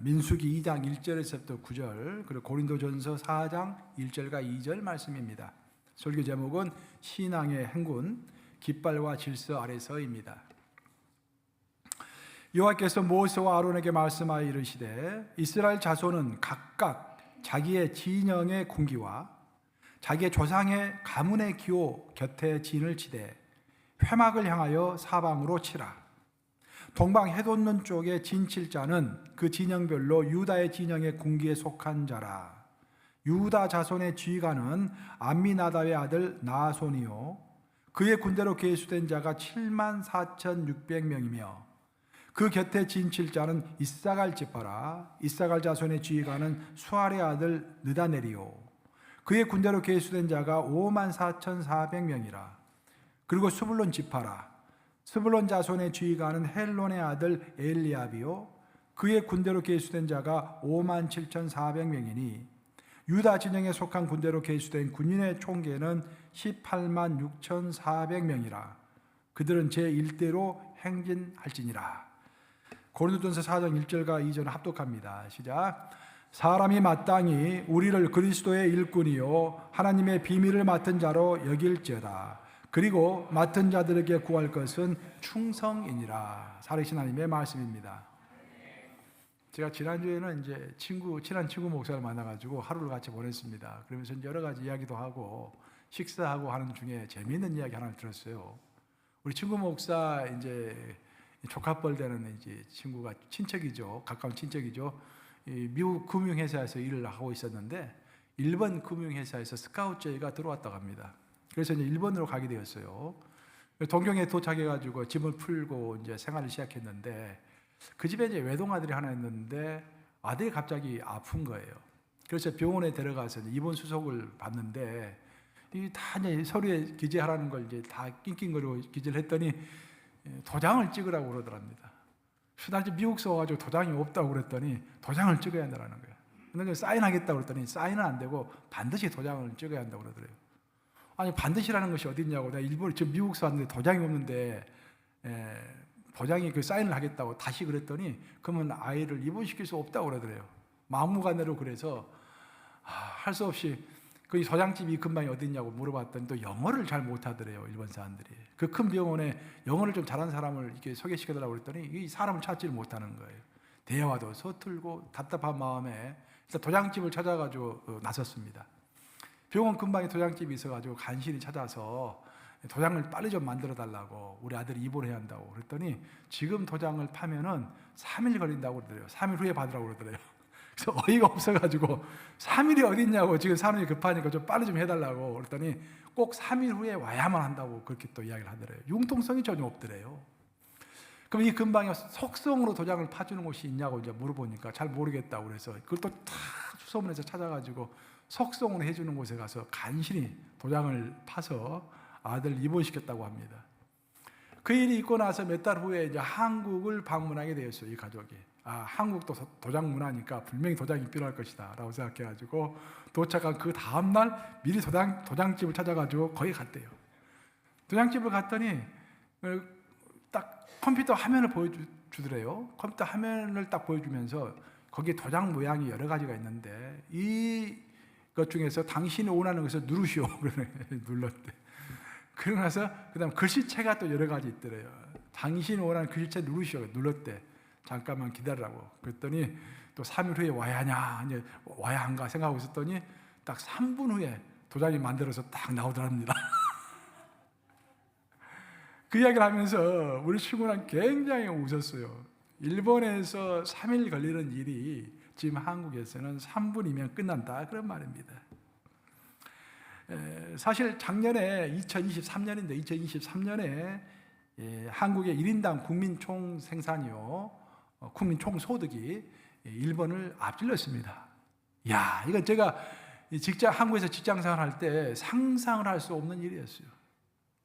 민수기 2장 1절에서부터 9절, 그리고 고린도전서 4장 1절과 2절 말씀입니다. 설교 제목은 신앙의 행군, 깃발과 질서 아래서입니다. 여호와께서 모세와 아론에게 말씀하여 이르시되 이스라엘 자손은 각각 자기의 진영의 군기와 자기의 조상의 가문의 기호 곁에 진을 치되 회막을 향하여 사방으로 치라. 동방 해돋는 쪽에 진칠 자는 그 진영별로 유다의 진영의 군기에 속한 자라. 유다 자손의 지휘관은 암미나답의 아들 나손이요 그의 군대로 계수된 자가 74,600명이며 그 곁에 진칠 자는 이사갈 지파라. 이사갈 자손의 지휘관은 수알의 아들 느다넬이요 그의 군대로 계수된 자가 54,400명이라. 그리고 스불론 지파라. 스불론 자손의 지휘관은 헬론의 아들 엘리압이요 그의 군대로 계수된 자가 57,400명이니 유다 진영에 속한 군대로 계수된 군인의 총계는 186,400명이라. 그들은 제1대로 행진할지니라. 고린도전서 4장 1절과 2절은 합독합니다. 시작. 사람이 마땅히 우리를 그리스도의 일꾼이요 하나님의 비밀을 맡은 자로 여길지어다. 그리고 맡은 자들에게 구할 것은 충성이니라. 살아계신 하나님의 말씀입니다. 제가 지난주에는 이제 친한 친구 목사를 만나가지고 하루를 같이 보냈습니다. 그러면서 여러 가지 이야기도 하고 식사하고 하는 중에 재미있는 이야기 하나를 들었어요. 우리 친구 목사 이제 조카뻘 되는 이제 친구가 친척이죠. 가까운 친척이죠. 미국 금융회사에서 일을 하고 있었는데 일본 금융회사에서 스카우트제의가 들어왔다고 합니다. 그래서 이제 일본으로 가게 되었어요. 동경에 도착해가지고 집을 풀고 이제 생활을 시작했는데 그 집에 이제 외동아들이 하나 있는데 아들이 갑자기 아픈 거예요. 그래서 병원에 데려가서 입원 수속을 받는데 다 이제 서류에 기재하라는 걸 이제 다 낑낑거리고 기재를 했더니 도장을 찍으라고 그러더랍니다. 수단지 미국서 와가지고 도장이 없다고 그랬더니 도장을 찍어야 한다는 거예요. 근데 사인하겠다고 그랬더니 사인은 안 되고 반드시 도장을 찍어야 한다고 그러더래요. 아니 반드시라는 것이 어디 있냐고. 내가 일본에 지금 미국서 왔는데 도장이 없는데 도장이 그 사인을 하겠다고 다시 그랬더니 그러면 아이를 입원시킬 수 없다고 그러더래요. 막무가내로. 그래서 할 수 없이 그 도장집이 근방이 어디 있냐고 물어봤더니 또 영어를 잘 못하더래요. 일본 사람들이. 그 큰 병원에 영어를 좀 잘하는 사람을 이렇게 소개시켜달라고 그랬더니 이 사람을 찾지를 못하는 거예요. 대화도 서툴고 답답한 마음에 일단 도장집을 찾아가지고 나섰습니다. 병원 근방에 도장집이 있어가지고 간신히 찾아서 도장을 빨리 좀 만들어 달라고, 우리 아들이 입원해야 한다고 그랬더니 지금 도장을 파면은 3일 걸린다고 그러더래요. 3일 후에 받으라고 그러더래요. 그래서 어이가 없어가지고 3일이 어디 있냐고, 지금 사람이 급하니까 좀 빨리 좀 해달라고 그랬더니 꼭 3일 후에 와야만 한다고 그렇게 또 이야기를 하더래요. 융통성이 전혀 없더래요. 그럼 이 근방에 속성으로 도장을 파주는 곳이 있냐고 이제 물어보니까 잘 모르겠다고 그래서 그걸 또 다 수소문해서 찾아가지고 속성으로 해주는 곳에 가서 간신히 도장을 파서 아들 입원시켰다고 합니다. 그 일이 있고 나서 몇 달 후에 이제 한국을 방문하게 되었어요. 이 가족이. 한국도 도장 문화니까 분명히 도장이 필요할 것이다 라고 생각해가지고 도착한 그 다음날 미리 도장집을 찾아가지고 거기 갔대요. 도장집을 갔더니 딱 컴퓨터 화면을 보여주더래요. 컴퓨터 화면을 딱 보여주면서 거기에 도장 모양이 여러 가지가 있는데 이것 중에서 당신이 원하는 것을 누르시오. 눌렀대. 그러고 나서 그다음 글씨체가 또 여러 가지 있더래요. 당신이 원하는 글씨체 누르시오. 눌렀대. 잠깐만 기다리라고. 그랬더니 또 3일 후에 와야 하냐, 이제 와야 한가 생각하고 있었더니 딱 3분 후에 도장이 만들어서 딱 나오더랍니다. 그 이야기를 하면서 우리 친구랑 굉장히 웃었어요. 일본에서 3일 걸리는 일이 지금 한국에서는 3분이면 끝난다, 그런 말입니다. 사실 작년에 2023년에 한국의 1인당 국민 총 생산이요, 국민 총 소득이 일본을 앞질렀습니다. 야, 이건 제가 한국에서 직장 생활할 때 상상을 할 수 없는 일이었어요.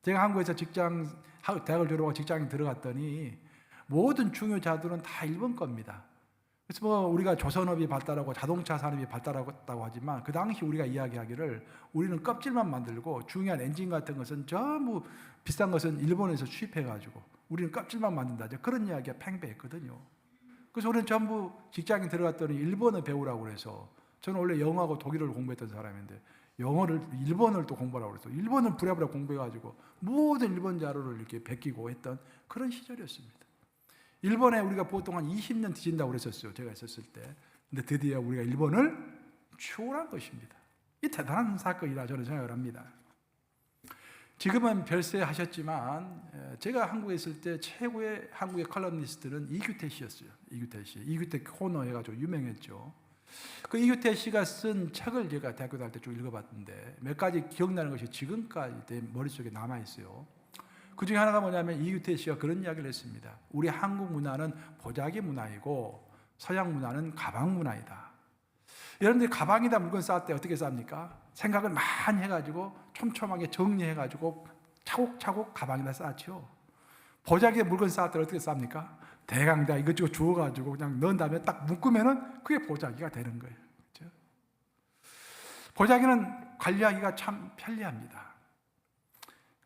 제가 한국에서 대학을 졸업하고 직장에 들어갔더니 모든 중요자들은 다 일본 겁니다. 그래서 뭐 우리가 조선업이 발달하고 자동차 산업이 발달했다고 하지만 그 당시 우리가 이야기하기를 우리는 껍질만 만들고 중요한 엔진 같은 것은 전부 비싼 것은 일본에서 수입해가지고 우리는 껍질만 만든다, 그런 이야기가 팽배했거든요. 그래서 우리는 전부 직장에 들어갔더니 일본어 배우라고 그래서, 저는 원래 영어하고 독일어를 공부했던 사람인데 일본어를 또 공부하라고 그래서 일본을 부랴부랴 공부해가지고 모든 일본 자료를 이렇게 베끼고 했던 그런 시절이었습니다. 일본에 우리가 보통 한 20년 뒤진다고 그랬었어요, 제가 있었을 때. 근데 드디어 우리가 일본을 추월한 것입니다. 이 대단한 사건이라 저는 생각을 합니다. 지금은 별세하셨지만 제가 한국에 있을 때 최고의 한국의 컬럼니스트는 이규태 씨였어요. 이규태 씨. 이규태 코너 해가지고 유명했죠. 그 이규태 씨가 쓴 책을 제가 대학교 다닐 때 쭉 읽어봤는데 몇 가지 기억나는 것이 지금까지 내 머릿속에 남아있어요. 그 중에 하나가 뭐냐면 이규태 씨가 그런 이야기를 했습니다. 우리 한국 문화는 보자기 문화이고 서양 문화는 가방 문화이다. 여러분들이 가방에다 물건 쌓을 때 어떻게 쌉니까? 생각을 많이 해가지고 촘촘하게 정리해가지고 차곡차곡 가방에다 쌓죠. 보자기에 물건 쌓을 때 어떻게 쌉니까? 대강 다 이것저것 주워가지고 그냥 넣은 다음에 딱 묶으면은 그게 보자기가 되는 거예요. 그렇죠? 보자기는 관리하기가 참 편리합니다.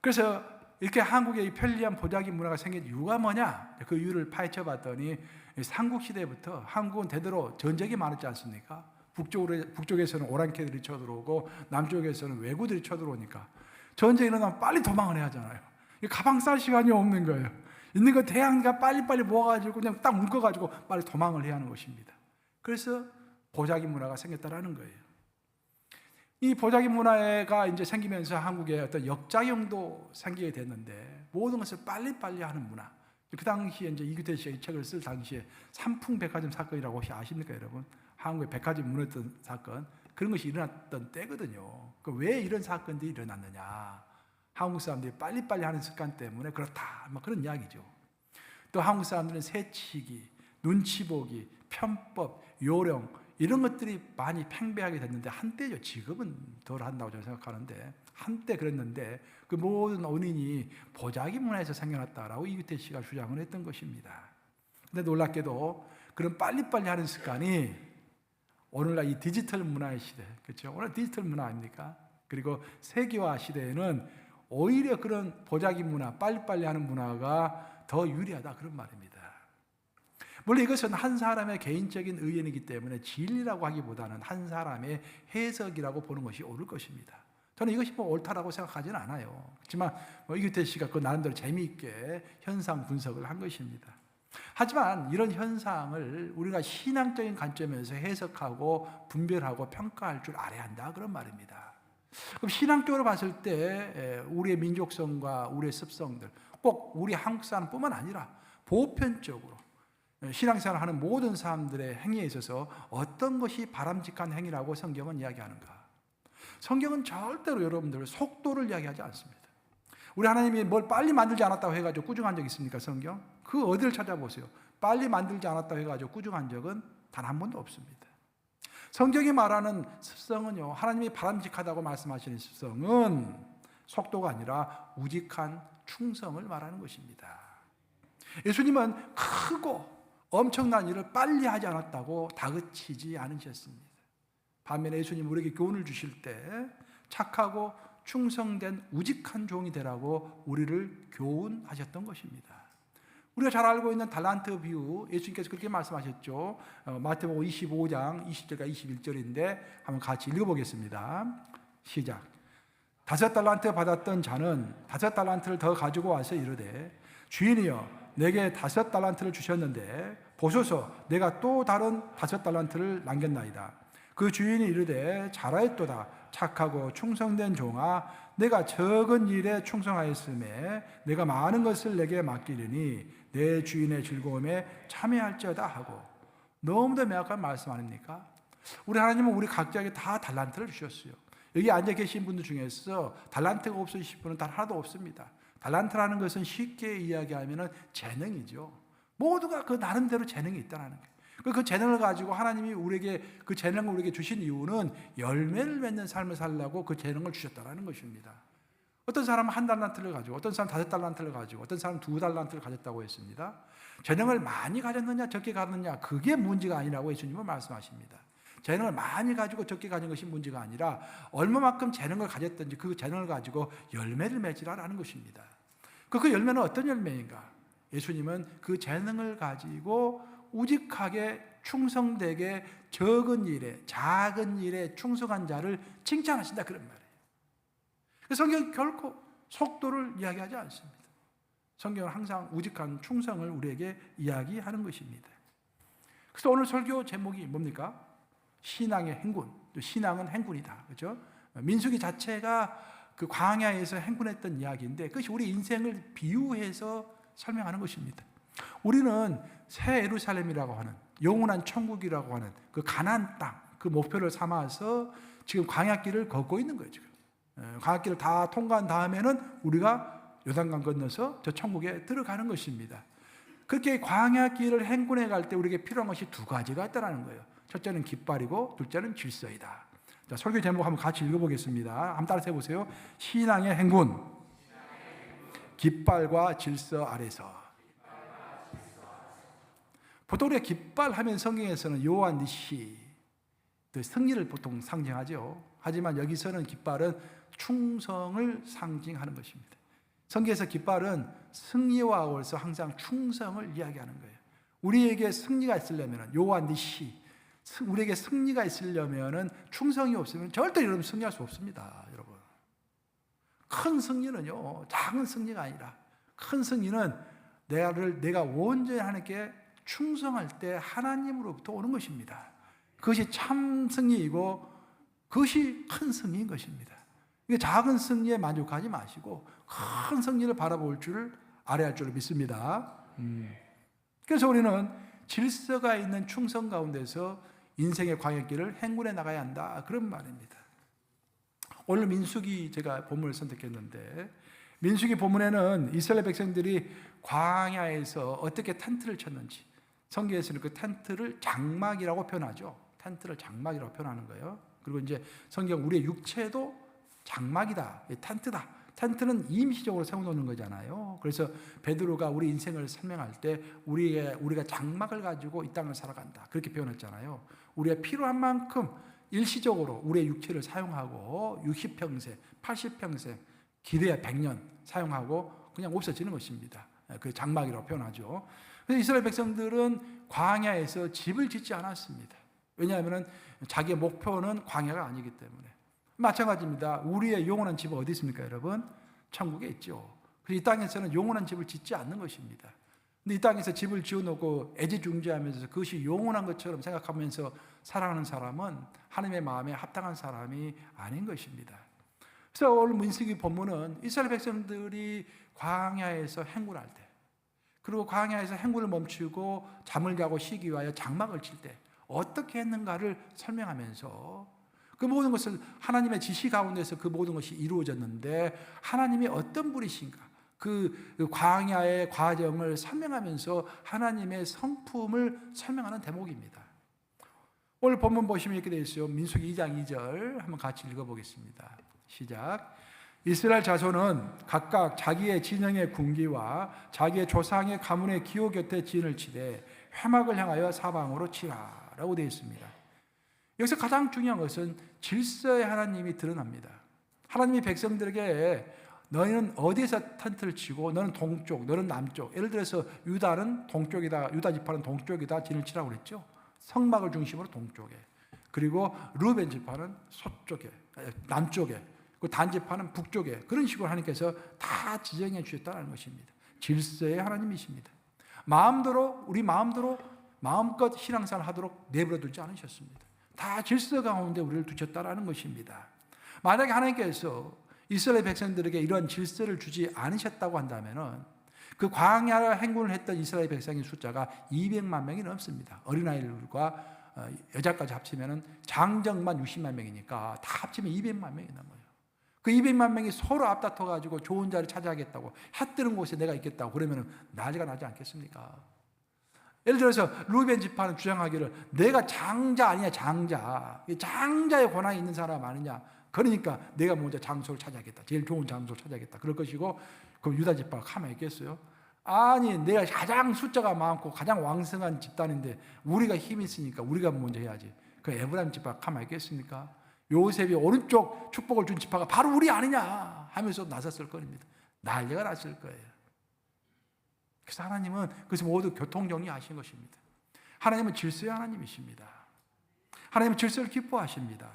그래서 이렇게 한국에 이 편리한 보자기 문화가 생긴 이유가 뭐냐? 그 이유를 파헤쳐 봤더니 삼국시대부터 한국은 대대로 전쟁이 많았지 않습니까? 북쪽에서는 오랑캐들이 쳐들어오고 남쪽에서는 왜구들이 쳐들어오니까 전쟁이 일어나면 빨리 도망을 해야 하잖아요. 가방 쌀 시간이 없는 거예요. 있는 거 대양가 빨리빨리 모아가지고 그냥 딱 묶어가지고 빨리 도망을 해야 하는 것입니다. 그래서 보자기 문화가 생겼다라는 거예요. 이 보자기 문화가 이제 생기면서 한국에 어떤 역작용도 생기게 됐는데 모든 것을 빨리빨리 하는 문화. 그 당시에 이제 이규태 씨가 이 책을 쓸 당시에 삼풍백화점 사건이라고 혹시 아십니까, 여러분? 한국의 백화점 무너졌던 사건, 그런 것이 일어났던 때거든요. 왜 이런 사건들이 일어났느냐? 한국 사람들이 빨리빨리 하는 습관 때문에 그렇다, 그런 이야기죠. 또 한국 사람들은 새치기, 눈치 보기, 편법, 요령 이런 것들이 많이 팽배하게 됐는데 한때죠. 지금은 덜 한다고 저는 생각하는데 한때 그랬는데 그 모든 원인이 보자기 문화에서 생겨났다라고 이규태 씨가 주장을 했던 것입니다. 근데 놀랍게도 그런 빨리빨리 하는 습관이 오늘날 이 디지털 문화의 시대, 그렇죠? 오늘 디지털 문화 아닙니까? 그리고 세계화 시대에는 오히려 그런 보자기 문화, 빨리빨리 하는 문화가 더 유리하다, 그런 말입니다. 물론 이것은 한 사람의 개인적인 의견이기 때문에 진리라고 하기보다는 한 사람의 해석이라고 보는 것이 옳을 것입니다. 저는 이것이 옳다라고 생각하지는 않아요. 그렇지만 이규태 씨가 그 나름대로 재미있게 현상 분석을 한 것입니다. 하지만 이런 현상을 우리가 신앙적인 관점에서 해석하고 분별하고 평가할 줄 알아야 한다, 그런 말입니다. 그럼 신앙적으로 봤을 때 우리의 민족성과 우리의 습성들, 꼭 우리 한국 사람뿐만 아니라 보편적으로 신앙생활을 하는 모든 사람들의 행위에 있어서 어떤 것이 바람직한 행위라고 성경은 이야기하는가? 성경은 절대로 여러분들 속도를 이야기하지 않습니다. 우리 하나님이 뭘 빨리 만들지 않았다고 해가지고 꾸중한 적 있습니까, 성경? 그 어디를 찾아보세요. 빨리 만들지 않았다고 해가지고 꾸중한 적은 단 한 번도 없습니다. 성경이 말하는 습성은요, 하나님이 바람직하다고 말씀하시는 습성은 속도가 아니라 우직한 충성을 말하는 것입니다. 예수님은 크고 엄청난 일을 빨리 하지 않았다고 다그치지 않으셨습니다. 반면에 예수님 우리에게 교훈을 주실 때 착하고 충성된 우직한 종이 되라고 우리를 교훈하셨던 것입니다. 우리가 잘 알고 있는 달란트 비유, 예수님께서 그렇게 말씀하셨죠. 마태복음 25장 20절과 21절인데 한번 같이 읽어보겠습니다. 시작. 5달란트 받았던 자는 5달란트를 더 가지고 와서 이르되 주인이여 내게 5달란트를 주셨는데 보소서 내가 또 다른 5달란트를 남겼나이다. 그 주인이 이르되 잘하였도다. 착하고 충성된 종아, 내가 적은 일에 충성하였음에 내가 많은 것을 내게 맡기리니 내 주인의 즐거움에 참여할지어다 하고. 너무도 명확한 말씀 아닙니까? 우리 하나님은 우리 각자에게 다 달란트를 주셨어요. 여기 앉아 계신 분들 중에서 달란트가 없으신 분은 단 하나도 없습니다. 달란트라는 것은 쉽게 이야기하면 재능이죠. 모두가 그 나름대로 재능이 있다는 거예요. 그 재능을 가지고 하나님이 우리에게 그 재능을 우리에게 주신 이유는 열매를 맺는 삶을 살려고 그 재능을 주셨다는 것입니다. 어떤 사람은 1달란트를 가지고, 어떤 사람은 5달란트를 가지고, 어떤 사람은 2달란트를 가졌다고 했습니다. 재능을 많이 가졌느냐 적게 가졌느냐 그게 문제가 아니라고 예수님은 말씀하십니다. 재능을 많이 가지고 적게 가진 것이 문제가 아니라 얼마만큼 재능을 가졌든지 그 재능을 가지고 열매를 맺으라는 것입니다. 그 열매는 어떤 열매인가? 예수님은 그 재능을 가지고 우직하게 충성되게 적은 일에 작은 일에 충성한 자를 칭찬하신다 그런 말이에요. 성경은 결코 속도를 이야기하지 않습니다. 성경은 항상 우직한 충성을 우리에게 이야기하는 것입니다. 그래서 오늘 설교 제목이 뭡니까? 신앙의 행군. 신앙은 행군이다. 그렇죠? 민수기 자체가 그 광야에서 행군했던 이야기인데 그것이 우리 인생을 비유해서 설명하는 것입니다. 우리는 새 예루살렘이라고 하는 영원한 천국이라고 하는 그 가나안 땅, 그 목표를 삼아서 지금 광야길을 걷고 있는 거예요. 지금 광야길을 다 통과한 다음에는 우리가 요단강 건너서 저 천국에 들어가는 것입니다. 그렇게 광야길을 행군해 갈 때 우리에게 필요한 것이 두 가지가 있다는 거예요. 첫째는 깃발이고 둘째는 질서이다. 자, 설교 제목 한번 같이 읽어보겠습니다. 한번 따라서 해보세요. 신앙의 행군, 깃발과 질서 아래서. 보통 우리가 깃발 하면 성경에서는 요한 니시, 승리를 보통 상징하죠. 하지만 여기서는 깃발은 충성을 상징하는 것입니다. 성경에서 깃발은 승리와 어울려서 항상 충성을 이야기하는 거예요. 우리에게 승리가 있으려면 요한 니시, 우리에게 승리가 있으려면 충성이 없으면 절대 여러분 승리할 수 없습니다. 여러분, 큰 승리는요 작은 승리가 아니라 큰 승리는 내가 온전히 하나님께 충성할 때 하나님으로부터 오는 것입니다. 그것이 참 승리이고 그것이 큰 승리인 것입니다. 작은 승리에 만족하지 마시고 큰 승리를 바라볼 줄을 알아야 할 줄을 믿습니다. 그래서 우리는 질서가 있는 충성 가운데서 인생의 광야길을 행군해 나가야 한다 그런 말입니다. 오늘 민수기 제가 본문을 선택했는데 민수기 본문에는 이스라엘 백성들이 광야에서 어떻게 텐트를 쳤는지 성경에서는 그 텐트를 장막이라고 표현하죠. 텐트를 장막이라고 표현하는 거예요. 그리고 이제 성경 우리의 육체도 장막이다, 텐트다. 텐트는 임시적으로 세워놓는 거잖아요. 그래서 베드로가 우리 인생을 설명할 때 우리가 장막을 가지고 이 땅을 살아간다 그렇게 표현했잖아요. 우리가 필요한 만큼 일시적으로 우리의 육체를 사용하고 60평생, 80평생, 길어야 100년 사용하고 그냥 없어지는 것입니다. 그 장막이라고 표현하죠. 그래서 이스라엘 백성들은 광야에서 집을 짓지 않았습니다. 왜냐하면 자기의 목표는 광야가 아니기 때문에. 마찬가지입니다. 우리의 영원한 집은 어디 있습니까, 여러분? 천국에 있죠. 그래서 이 땅에서는 영원한 집을 짓지 않는 것입니다. 근데 이 땅에서 집을 지어놓고 애지중지하면서 그것이 영원한 것처럼 생각하면서 살아가는 사람은 하나님의 마음에 합당한 사람이 아닌 것입니다. 그래서 오늘 민수기 본문은 이스라엘 백성들이 광야에서 행군할 때, 그리고 광야에서 행군을 멈추고 잠을 자고 쉬기 위하여 장막을 칠 때 어떻게 했는가를 설명하면서 그 모든 것을 하나님의 지시 가운데서 그 모든 것이 이루어졌는데 하나님이 어떤 분이신가, 그 광야의 과정을 설명하면서 하나님의 성품을 설명하는 대목입니다. 오늘 본문 보시면 이렇게 되어 있어요. 민수기 2장 2절 한번 같이 읽어보겠습니다. 시작. 이스라엘 자손은 각각 자기의 진영의 군기와 자기의 조상의 가문의 기호 곁에 진을 치되 회막을 향하여 사방으로 치라 라고 되어 있습니다. 여기서 가장 중요한 것은 질서의 하나님이 드러납니다. 하나님이 백성들에게 너희는 어디에서 텐트를 치고 너는 동쪽, 너는 남쪽. 예를 들어서 유다는 동쪽이다, 유다 지파는 동쪽이다 진을 치라고 그랬죠. 성막을 중심으로 동쪽에. 그리고 르벤 지파는 서쪽에, 남쪽에. 그 단 지파는 북쪽에. 그런 식으로 하나님께서 다 지정해 주셨다는 것입니다. 질서의 하나님이십니다. 우리 마음대로 마음껏 신앙생활 하도록 내버려 두지 않으셨습니다. 다 질서 가운데 우리를 두셨다라는 것입니다. 만약에 하나님께서 이스라엘 백성들에게 이러한 질서를 주지 않으셨다고 한다면 그 광야 행군을 했던 이스라엘 백성의 숫자가 200만 명이 넘습니다. 어린아이들과 여자까지 합치면 장정만 60만 명이니까 다 합치면 200만 명이 넘어요. 그 200만 명이 서로 앞다퉈가지고 좋은 자리를 차지하겠다고, 해 뜨는 곳에 내가 있겠다고 그러면 난리가 나지 않겠습니까? 예를 들어서 루벤 지파는 주장하기를 내가 장자 아니냐, 장자의 권한이 있는 사람 아니냐, 그러니까 내가 먼저 장소를 차지하겠다, 제일 좋은 장소를 차지하겠다 그럴 것이고, 그럼 유다 지파가 가만히 있겠어요? 아니, 내가 가장 숫자가 많고 가장 왕성한 집단인데 우리가 힘이 있으니까 우리가 먼저 해야지. 그 에브라임 지파가 가만히 있겠습니까? 요셉이 오른쪽 축복을 준 지파가 바로 우리 아니냐 하면서 나섰을 겁니다. 난리가 났을 거예요. 그래서 하나님은 그래서 모두 교통정리하신 것입니다. 하나님은 질서의 하나님이십니다. 하나님은 질서를 기뻐하십니다.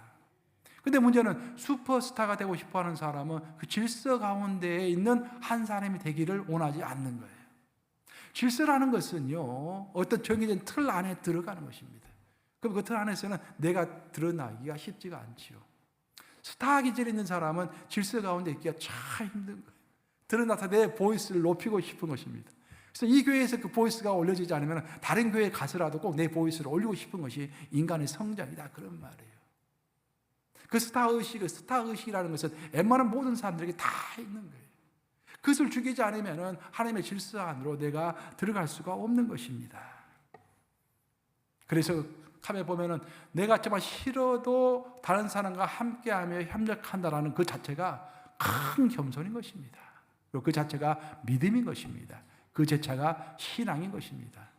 근데 문제는 슈퍼스타가 되고 싶어하는 사람은 그 질서 가운데에 있는 한 사람이 되기를 원하지 않는 거예요. 질서라는 것은요, 어떤 정해진 틀 안에 들어가는 것입니다. 그럼 그 틀 안에서는 내가 드러나기가 쉽지가 않지요. 스타 기질에 있는 사람은 질서 가운데 있기가 참 힘든 거예요. 드러나서 내 보이스를 높이고 싶은 것입니다. 그래서 이 교회에서 그 보이스가 올려지지 않으면 다른 교회에 가서라도 꼭 내 보이스를 올리고 싶은 것이 인간의 성장이다, 그런 말이에요. 그 스타의식이라는 것은 웬만한 모든 사람들에게 다 있는 거예요. 그것을 죽이지 않으면 하나님의 질서 안으로 내가 들어갈 수가 없는 것입니다. 그래서 칸에 보면은 내가 정말 싫어도 다른 사람과 함께하며 협력한다라는 그 자체가 큰 겸손인 것입니다. 그리고 그 자체가 믿음인 것입니다. 그 자체가 신앙인 것입니다.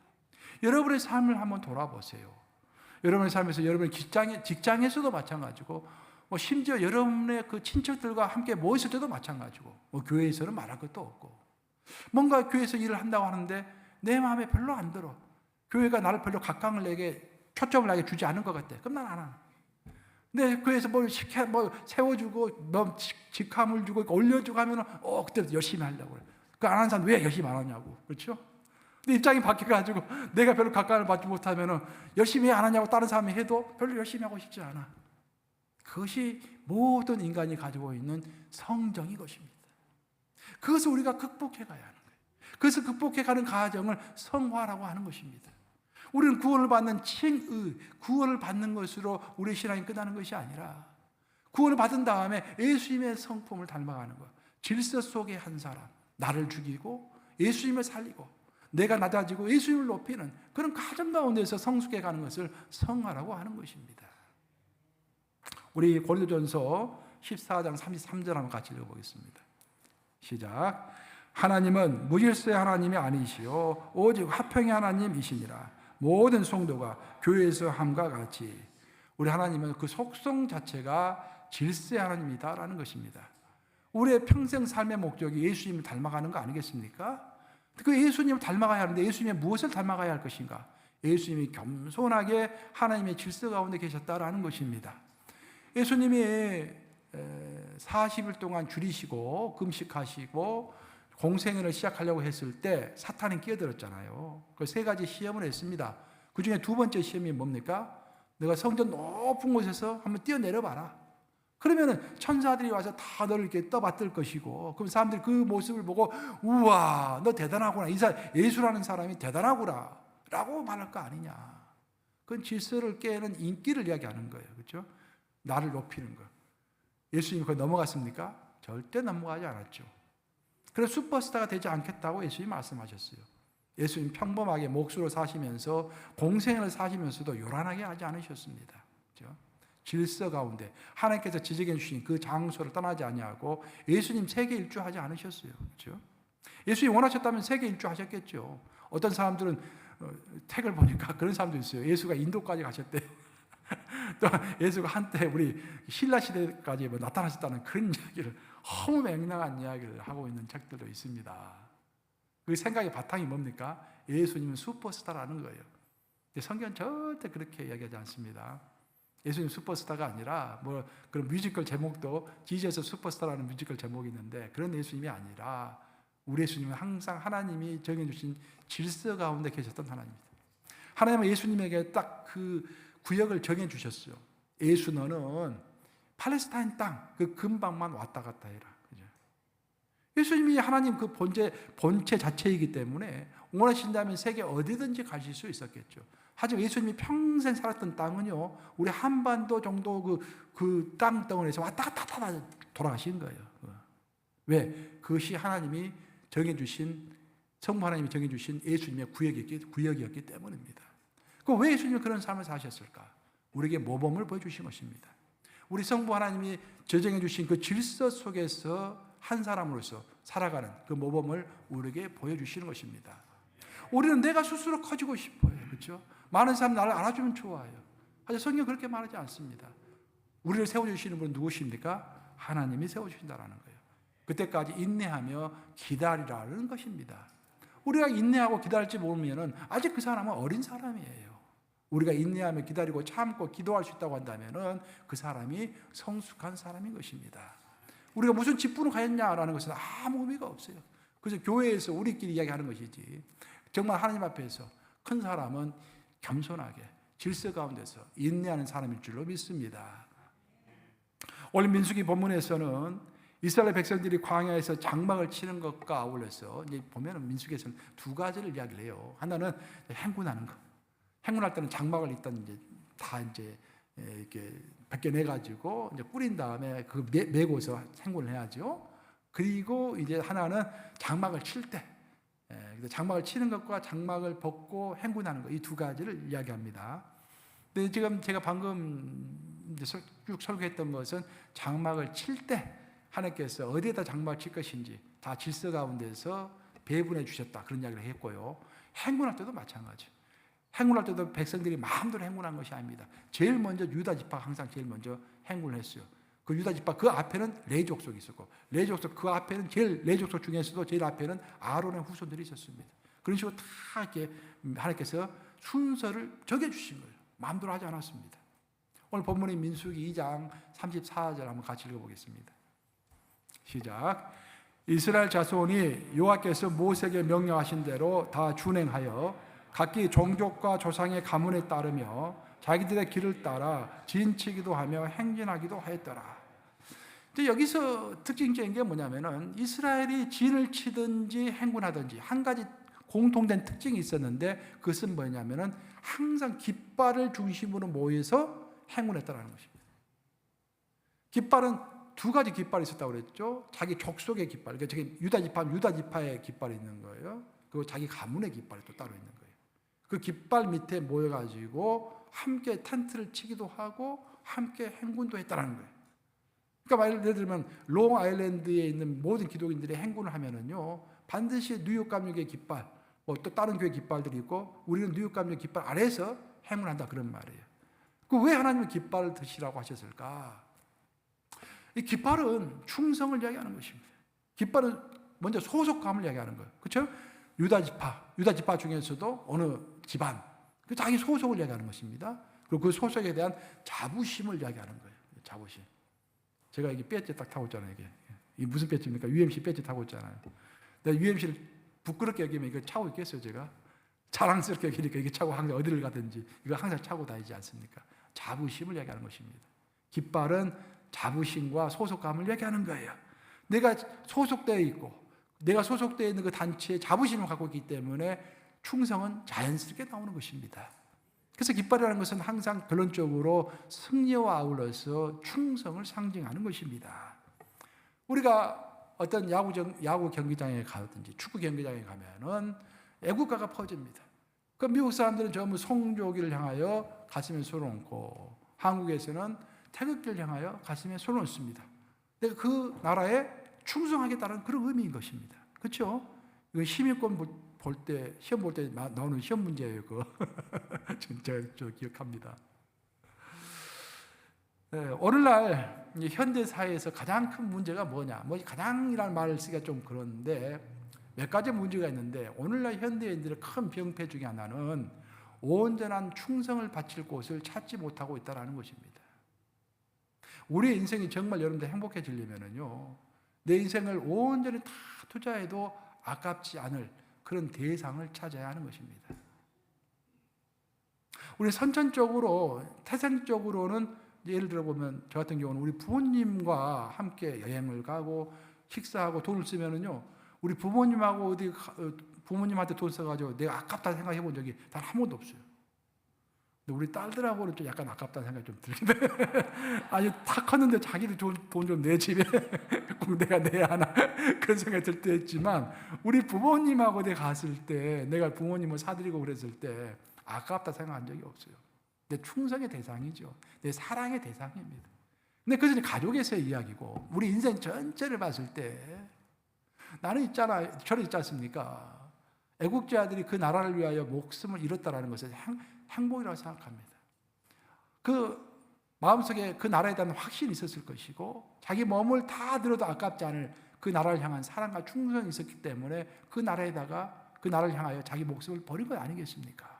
여러분의 삶을 한번 돌아보세요. 여러분의 삶에서 여러분의 직장에서도 마찬가지고, 심지어 여러분의 그 친척들과 함께 모였을 때도 마찬가지고, 교회에서는 말할 것도 없고, 뭔가 교회에서 일을 한다고 하는데 내 마음에 별로 안 들어. 교회가 나를 별로 각광을 내게, 초점을 나게 주지 않은 것 같아. 그럼 난 안 하나. 근데 교회에서 뭘 세워주고, 직함을 주고, 올려주고 하면, 그때 열심히 하려고 그래. 그 안 하는 사람 왜 열심히 안 하냐고. 그렇죠? 근데 입장이 바뀌어가지고 내가 별로 각광을 받지 못하면 열심히 안 하냐고 다른 사람이 해도 별로 열심히 하고 싶지 않아. 그것이 모든 인간이 가지고 있는 성정인 것입니다. 그것을 우리가 극복해 가야 하는 거예요. 그것을 극복해가는 과정을 성화라고 하는 것입니다. 우리는 구원을 받는 칭의, 구원을 받는 것으로 우리의 신앙이 끝나는 것이 아니라 구원을 받은 다음에 예수님의 성품을 닮아가는 것. 질서 속의 한 사람, 나를 죽이고 예수님을 살리고 내가 낮아지고 예수님을 높이는 그런 과정 가운데서 성숙해가는 것을 성화라고 하는 것입니다. 우리 고린도전서 14장 33절 한번 같이 읽어보겠습니다. 시작. 하나님은 무질서의 하나님이 아니시오 오직 화평의 하나님이시니라. 모든 성도가 교회에서 함과 같이. 우리 하나님은 그 속성 자체가 질서의 하나님이다라는 것입니다. 우리의 평생 삶의 목적이 예수님을 닮아가는 거 아니겠습니까? 그 예수님을 닮아가야 하는데 예수님의 무엇을 닮아가야 할 것인가? 예수님이 겸손하게 하나님의 질서 가운데 계셨다라는 것입니다. 예수님이 40일 동안 줄이시고 금식하시고 공생애를 시작하려고 했을 때 사탄이 끼어들었잖아요. 그 세 가지 시험을 했습니다. 그 중에 두 번째 시험이 뭡니까? 너가 성전 높은 곳에서 한번 뛰어내려봐라. 그러면 천사들이 와서 다 너를 이렇게 떠받들 것이고, 그럼 사람들이 그 모습을 보고 우와 너 대단하구나, 예수라는 사람이 대단하구나 라고 말할 거 아니냐. 그건 질서를 깨는 인기를 이야기하는 거예요. 그렇죠? 나를 높이는 거. 예수님이 그걸 넘어갔습니까? 절대 넘어가지 않았죠. 그래서 슈퍼스타가 되지 않겠다고 예수님이 말씀하셨어요. 예수님 평범하게 몫으로 사시면서 공생을 사시면서도 요란하게 하지 않으셨습니다. 그렇죠? 질서 가운데 하나님께서 지정해 주신 그 장소를 떠나지 아니하고 예수님 세계 일주하지 않으셨어요. 그렇죠? 예수님 원하셨다면 세계 일주하셨겠죠. 어떤 사람들은 책을 보니까 그런 사람도 있어요. 예수가 인도까지 가셨대요. 또 예수가 한때 우리 신라 시대까지 나타나셨다는 그런 이야기를, 허무맹랑한 이야기를 하고 있는 책들도 있습니다. 그 생각의 바탕이 뭡니까? 예수님은 슈퍼스타라는 거예요. 성경은 절대 그렇게 이야기하지 않습니다. 예수님 슈퍼스타가 아니라 그런 뮤지컬 제목도 지저스 슈퍼스타라는 뮤지컬 제목이 있는데 그런 예수님이 아니라 우리 예수님은 항상 하나님이 정해주신 질서 가운데 계셨던 하나님입니다. 하나님은 예수님에게 딱 그 구역을 정해주셨어요. 예수 너는 팔레스타인 땅 그 근방만 왔다 갔다 해라. 그죠? 예수님이 하나님 그 본체 자체이기 때문에 원하신다면 세계 어디든지 가실 수 있었겠죠. 하지만 예수님이 평생 살았던 땅은요, 우리 한반도 정도 그 땅덩어리에서 왔다 갔다 돌아가신 거예요. 왜? 그것이 하나님이 정해주신, 성부 하나님이 정해주신 예수님의 구역이었기 때문입니다. 왜 예수님이 그런 삶을 사셨을까? 우리에게 모범을 보여주신 것입니다. 우리 성부 하나님이 제정해주신 그 질서 속에서 한 사람으로서 살아가는 그 모범을 우리에게 보여주시는 것입니다. 우리는 내가 스스로 커지고 싶어요. 그렇죠? 많은 사람 나를 알아주면 좋아요. 하지만 성경은 그렇게 말하지 않습니다. 우리를 세워주시는 분은 누구십니까? 하나님이 세워주신다는 거예요. 그때까지 인내하며 기다리라는 것입니다. 우리가 인내하고 기다릴지 모르면 아직 그 사람은 어린 사람이에요. 우리가 인내하며 기다리고 참고 기도할 수 있다고 한다면은 그 사람이 성숙한 사람인 것입니다. 우리가 무슨 직분을 가졌냐라는 것은 아무 의미가 없어요. 그래서 교회에서 우리끼리 이야기하는 것이지, 정말 하나님 앞에서 큰 사람은 겸손하게 질서 가운데서 인내하는 사람일 줄로 믿습니다. 오늘 민수기 본문에서는 이스라엘 백성들이 광야에서 장막을 치는 것과 아울러서 이제 보면은 민수기에서는 두 가지를 이야기를 해요. 하나는 행군하는 것. 행군할 때는 장막을 일단 이제 다 이제 이렇게 벗겨내 가지고 이제 뿌린 다음에 그 메고서 행군을 해야죠. 그리고 이제 하나는 장막을 칠 때, 장막을 치는 것과 장막을 벗고 행군하는 것, 이 두 가지를 이야기합니다. 근데 지금 제가 방금 이제 쭉 설교했던 것은 장막을 칠 때 하나님께서 어디에다 장막을 칠 것인지 다 질서 가운데서 배분해 주셨다, 그런 이야기를 했고요. 행군할 때도 마찬가지. 행군할 때도 백성들이 마음대로 행군한 것이 아닙니다. 제일 먼저 유다 지파가 항상 제일 먼저 행군을 했어요. 그 유다 지파 그 앞에는 레위 족속이 있었고, 레위 족속 그 앞에는 레위 족속 중에서도 제일 앞에는 아론의 후손들이 있었습니다. 그런 식으로 다 이렇게 하나님께서 순서를 정해 주신 거예요. 마음대로 하지 않았습니다. 오늘 본문인 민수기 2장 34절 한번 같이 읽어보겠습니다. 시작. 이스라엘 자손이 여호와께서 모세에게 명령하신 대로 다 준행하여 각기 종족과 조상의 가문에 따르며 자기들의 길을 따라 진치기도 하며 행진하기도 하였더라. 여기서 특징적인 게 뭐냐면은 이스라엘이 진을 치든지 행군하든지 한 가지 공통된 특징이 있었는데, 그것은 뭐냐면은 항상 깃발을 중심으로 모여서 행군했다는 것입니다. 깃발은 두 가지 깃발이 있었다고 그랬죠. 자기 족속의 깃발, 그러니까 저기 유다 지파의 깃발이 있는 거예요. 그리고 자기 가문의 깃발이 또 따로 있는 거예요. 그 깃발 밑에 모여가지고 함께 텐트를 치기도 하고 함께 행군도 했다는 거예요. 그러니까 예를 들면 롱 아일랜드에 있는 모든 기독인들이 행군을 하면은요, 반드시 뉴욕 감력의 깃발, 뭐 또 다른 교회 깃발들이 있고, 우리는 뉴욕 감력 깃발 아래에서 행군한다, 그런 말이에요. 그 왜 하나님은 깃발을 드시라고 하셨을까? 이 깃발은 충성을 이야기하는 것입니다. 깃발은 먼저 소속감을 이야기하는 거예요. 그렇죠? 유다 지파 중에서도 어느 집안, 그 자기 소속을 이야기하는 것입니다. 그리고 그 소속에 대한 자부심을 이야기하는 거예요. 자부심. 제가 이게 배지 딱 타고 있잖아요. 이게 무슨 배지입니까? UMC 배지 타고 있잖아요. 내가 UMC를 부끄럽게 여기면 이거 차고 있겠어요, 제가? 자랑스럽게 여기니까 이게 차고 항상 어디를 가든지 이거 항상 차고 다니지 않습니까? 자부심을 이야기하는 것입니다. 깃발은 자부심과 소속감을 얘기하는 거예요. 내가 소속되어 있고 내가 소속되어 있는 그 단체에 자부심을 갖고 있기 때문에 충성은 자연스럽게 나오는 것입니다. 그래서 깃발이라는 것은 항상 결론적으로 승리와 아울러서 충성을 상징하는 것입니다. 우리가 어떤 야구 경기장에 가든지 축구 경기장에 가면은 애국가가 퍼집니다. 그 미국 사람들은 전부 송조기를 향하여 가슴에 손을 얹고, 한국에서는 태극기를 향하여 가슴에 손을 얹습니다. 내가 그 나라에 충성하겠다는 그런 의미인 것입니다. 그렇죠? 이거 시민권 볼 때, 시험 볼 때 나오는 시험 문제예요. 그거. 저 기억합니다. 네, 오늘날 현대 사회에서 가장 큰 문제가 뭐냐? 뭐 가장이라는 말을 쓰기가 좀 그런데 몇 가지 문제가 있는데, 오늘날 현대인들의 큰 병폐 중에 하나는 온전한 충성을 바칠 곳을 찾지 못하고 있다는 것입니다. 우리의 인생이 정말 여러분들 행복해지려면요, 내 인생을 온전히 다 투자해도 아깝지 않을 그런 대상을 찾아야 하는 것입니다. 우리 선천적으로, 태생적으로는 예를 들어 보면 저 같은 경우는 우리 부모님과 함께 여행을 가고 식사하고 돈을 쓰면은요, 우리 부모님하고 어디 부모님한테 돈 써가지고 내가 아깝다 생각해 본 적이 단 한 번도 없어요. 근데 우리 딸들하고는 좀 약간 아깝다는 생각이 좀 들긴 해. 아니 다 컸는데 자기들 돈 좀 내, 집에 꼭 내가 내야 하나 그런 생각이 들 때 있지만, 우리 부모님하고 내가 갔을 때, 내가 부모님을 사드리고 그랬을 때 아깝다 생각한 적이 없어요. 내 충성의 대상이죠. 내 사랑의 대상입니다. 근데 그것은 가족에서의 이야기고, 우리 인생 전체를 봤을 때 나는 저는 있지 않습니까? 애국자들이 그 나라를 위하여 목숨을 잃었다는 것은 행복이라고 생각합니다. 그 마음속에 그 나라에 대한 확신이 있었을 것이고, 자기 몸을 다 들어도 아깝지 않을 그 나라를 향한 사랑과 충성이 있었기 때문에 그 나라를 향하여 자기 목숨을 버린 것 아니겠습니까?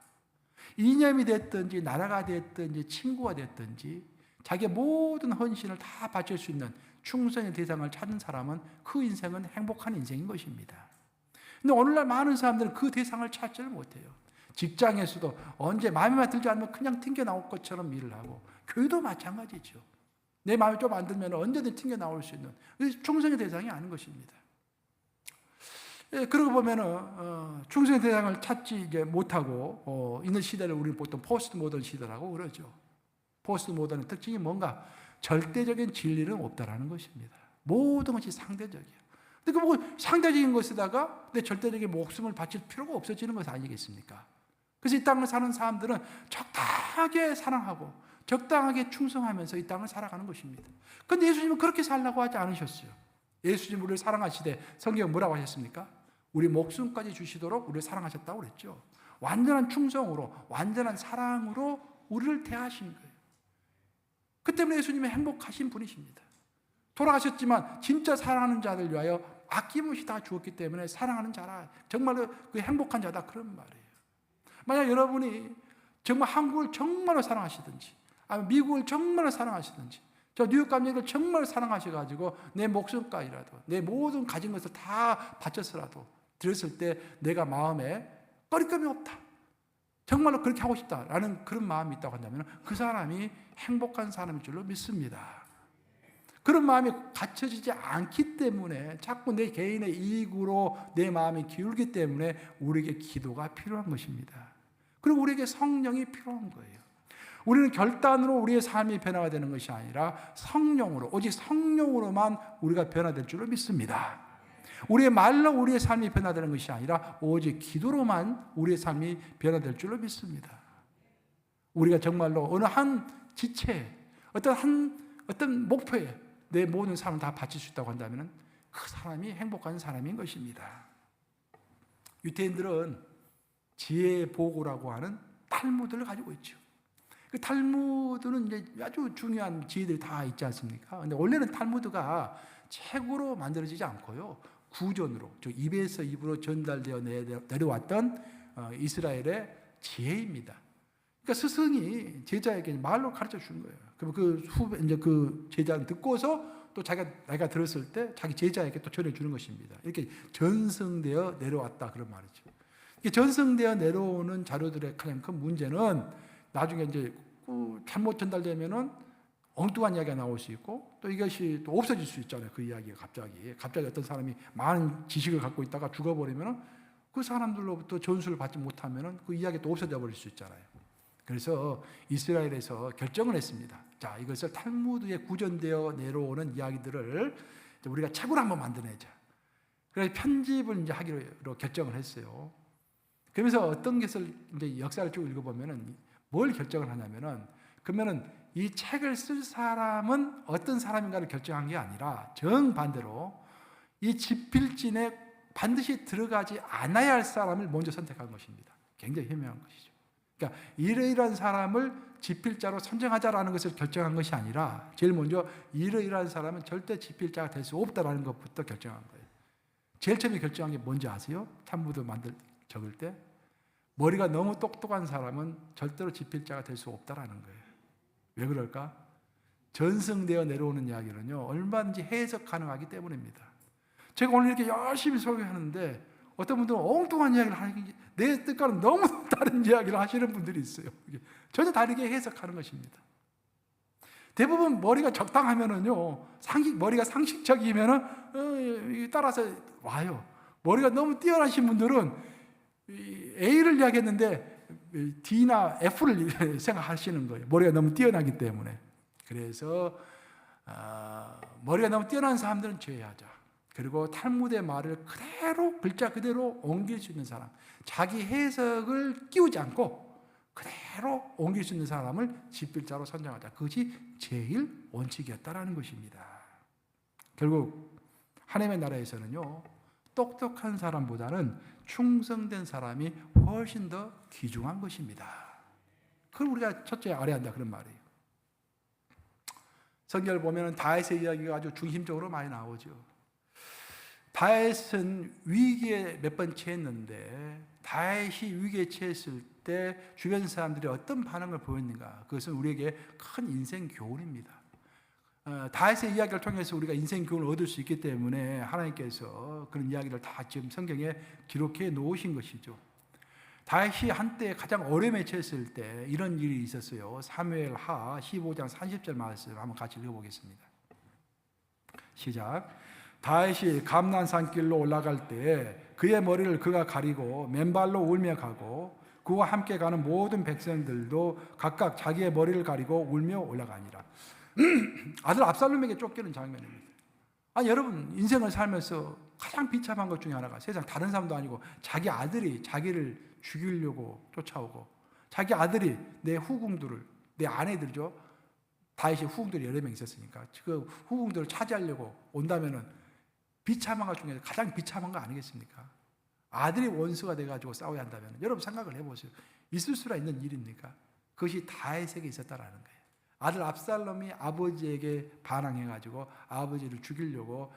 이념이 됐든지 나라가 됐든지 친구가 됐든지 자기의 모든 헌신을 다 바칠 수 있는 충성의 대상을 찾은 사람은 그 인생은 행복한 인생인 것입니다. 근데 오늘날 많은 사람들은 그 대상을 찾지를 못해요. 직장에서도 언제 마음에 들지 않으면 그냥 튕겨나올 것처럼 일을 하고, 교회도 마찬가지죠. 내 마음에 좀 안 들면 언제든 튕겨나올 수 있는 충성의 대상이 아닌 것입니다. 그러고 보면은 충성의 대상을 찾지 이제 못하고 있는 시대를 우리는 보통 포스트 모던 시대라고 그러죠. 포스트 모던의 특징이 뭔가 절대적인 진리는 없다라는 것입니다. 모든 것이 상대적이에요. 근데 그 뭐 상대적인 것에다가 내 절대적인 목숨을 바칠 필요가 없어지는 것 아니겠습니까? 그래서 이 땅을 사는 사람들은 적당하게 사랑하고 적당하게 충성하면서 이 땅을 살아가는 것입니다. 그런데 예수님은 그렇게 살라고 하지 않으셨어요. 예수님 우리를 사랑하시되 성경에 뭐라고 하셨습니까? 우리 목숨까지 주시도록 우리를 사랑하셨다고 그랬죠. 완전한 충성으로, 완전한 사랑으로 우리를 대하신 거예요. 그 때문에 예수님은 행복하신 분이십니다. 돌아가셨지만 진짜 사랑하는 자들 위하여 아낌없이 다 주었기 때문에 사랑하는 자라, 정말로 그 행복한 자다, 그런 말이에요. 만약 여러분이 정말 한국을 정말로 사랑하시든지, 아니면 미국을 정말로 사랑하시든지, 저 뉴욕 감독을 정말 사랑하셔가지고 내 목숨까지라도, 내 모든 가진 것을 다 바쳐서라도 드렸을 때 내가 마음에 꺼리낌이 없다, 정말로 그렇게 하고 싶다라는 그런 마음이 있다고 한다면 그 사람이 행복한 사람일 줄로 믿습니다. 그런 마음이 갖춰지지 않기 때문에 자꾸 내 개인의 이익으로 내 마음이 기울기 때문에 우리에게 기도가 필요한 것입니다. 그리고 우리에게 성령이 필요한 거예요. 우리는 결단으로 우리의 삶이 변화가 되는 것이 아니라 성령으로, 오직 성령으로만 우리가 변화될 줄로 믿습니다. 우리의 말로 우리의 삶이 변화되는 것이 아니라 오직 기도로만 우리의 삶이 변화될 줄로 믿습니다. 우리가 정말로 어느 한 지체에, 어떤 목표에 내 모든 삶을 다 바칠 수 있다고 한다면 그 사람이 행복한 사람인 것입니다. 유대인들은 지혜의 보고라고 하는 탈무드를 가지고 있죠. 그 탈무드는 이제 아주 중요한 지혜들이 다 있지 않습니까? 근데 원래는 탈무드가 책으로 만들어지지 않고요, 구전으로, 즉 입에서 입으로 전달되어 내려왔던 이스라엘의 지혜입니다. 그러니까 스승이 제자에게 말로 가르쳐 준 거예요. 그럼 이제 그 제자는 듣고서 또 자기가 들었을 때 자기 제자에게 또 전해주는 것입니다. 이렇게 전승되어 내려왔다, 그런 말이죠. 이게 전승되어 내려오는 자료들의 가장 큰 문제는 나중에 이제 잘못 전달되면은 엉뚱한 이야기가 나올 수 있고, 또 이것이 또 없어질 수 있잖아요. 그 이야기가 갑자기 어떤 사람이 많은 지식을 갖고 있다가 죽어버리면은 그 사람들로부터 전수를 받지 못하면은 그 이야기가 또 없어져 버릴 수 있잖아요. 그래서 이스라엘에서 결정을 했습니다. 자, 이것을 탈무드에 구전되어 내려오는 이야기들을 우리가 책으로 한번 만들어내자. 그래서 편집을 이제 하기로 결정을 했어요. 그러면서 어떤 것을 이제 역사를 쭉 읽어보면은 뭘 결정을 하냐면은, 그러면은 이 책을 쓸 사람은 어떤 사람인가를 결정한 게 아니라 정반대로 이 집필진에 반드시 들어가지 않아야 할 사람을 먼저 선택한 것입니다. 굉장히 현명한 것이죠. 그러니까 이러이러한 사람을 집필자로 선정하자라는 것을 결정한 것이 아니라 제일 먼저 이러이러한 사람은 절대 집필자가 될 수 없다라는 것부터 결정한 거예요. 제일 처음에 결정한 게 뭔지 아세요? 탈무드 적을 때 머리가 너무 똑똑한 사람은 절대로 집필자가 될 수 없다라는 거예요. 왜 그럴까? 전승되어 내려오는 이야기는요, 얼마든지 해석 가능하기 때문입니다. 제가 오늘 이렇게 열심히 소개하는데 어떤 분들은 엉뚱한 이야기를 하는, 내 뜻과는 너무 다른 이야기를 하시는 분들이 있어요. 전혀 다르게 해석하는 것입니다. 대부분 머리가 적당하면은요, 머리가 상식적이면은 따라서 와요. 머리가 너무 뛰어나신 분들은 A를 이야기했는데 D나 F를 생각하시는 거예요. 머리가 너무 뛰어나기 때문에. 그래서 머리가 너무 뛰어난 사람들은 제외하자. 그리고 탈무드의 말을 그대로, 글자 그대로 옮길 수 있는 사람, 자기 해석을 끼우지 않고 그대로 옮길 수 있는 사람을 집필자로 선정하자. 그것이 제일 원칙이었다라는 것입니다. 결국 하나님의 나라에서는요, 똑똑한 사람보다는 충성된 사람이 훨씬 더 귀중한 것입니다. 그걸 우리가 첫째 알아야 한다, 그런 말이에요. 성경을 보면 다윗의 이야기가 아주 중심적으로 많이 나오죠. 다윗은 위기에 몇 번 처했는데, 다윗이 위기에 처했을 때 주변 사람들이 어떤 반응을 보였는가, 그것은 우리에게 큰 인생 교훈입니다. 다윗의 이야기를 통해서 우리가 인생 교훈을 얻을 수 있기 때문에 하나님께서 그런 이야기를 다 지금 성경에 기록해 놓으신 것이죠. 다윗이 한때 가장 어려움에 처했을 때 이런 일이 있었어요. 사무엘하 15장 30절 말씀 한번 같이 읽어보겠습니다. 시작. 다윗이 감난산 길로 올라갈 때 그의 머리를 그가 가리고 맨발로 울며 가고 그와 함께 가는 모든 백성들도 각각 자기의 머리를 가리고 울며 올라가니라. 아들 압살롬에게 쫓기는 장면입니다. 아니 여러분, 인생을 살면서 가장 비참한 것 중에 하나가 세상 다른 사람도 아니고 자기 아들이 자기를 죽이려고 쫓아오고, 자기 아들이 내 후궁들을, 내 아내들죠, 다윗이 후궁들이 여러 명 있었으니까 그 후궁들을 차지하려고 온다면은 비참한 것 중에 가장 비참한 거 아니겠습니까? 아들이 원수가 돼가지고 싸워야 한다면 여러분 생각을 해보세요. 있을 수가 있는 일입니까? 그것이 다윗에게 있었다라는 거예요. 아들 압살롬이 아버지에게 반항해가지고 아버지를 죽이려고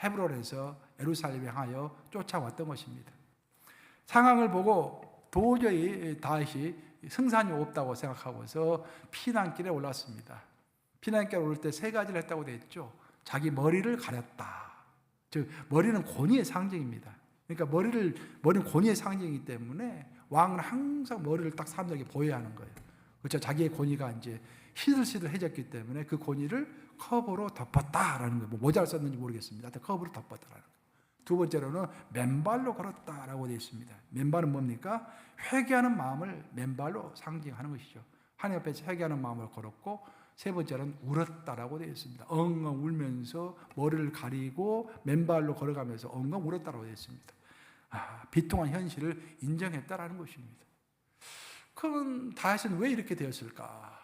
헤브론에서 예루살렘에 향하여 쫓아왔던 것입니다. 상황을 보고 도저히 다윗이 승산이 없다고 생각하고서 피난길에 올랐습니다. 피난길에 오를 때 세 가지를 했다고 되어 있죠. 자기 머리를 가렸다. 즉 머리는 권위의 상징입니다. 그러니까 머리는 권위의 상징이기 때문에 왕은 항상 머리를 딱 사람들에게 보여야 하는 거예요. 그렇죠. 자기의 권위가 이제 시들시들해졌기 때문에 그 권위를 컵으로 덮었다라는 거예요. 뭐 모자를 썼는지 모르겠습니다. 하여튼 컵으로 덮었다라는 거예요. 두 번째로는 맨발로 걸었다라고 되어 있습니다. 맨발은 뭡니까? 회개하는 마음을 맨발로 상징하는 것이죠. 하나님 앞에서 회개하는 마음을 걸었고, 세 번째는 울었다라고 되어 있습니다. 엉엉 울면서 머리를 가리고 맨발로 걸어가면서 엉엉 울었다라고 되어 있습니다. 비통한 현실을 인정했다라는 것입니다. 그럼 다윗은 왜 이렇게 되었을까?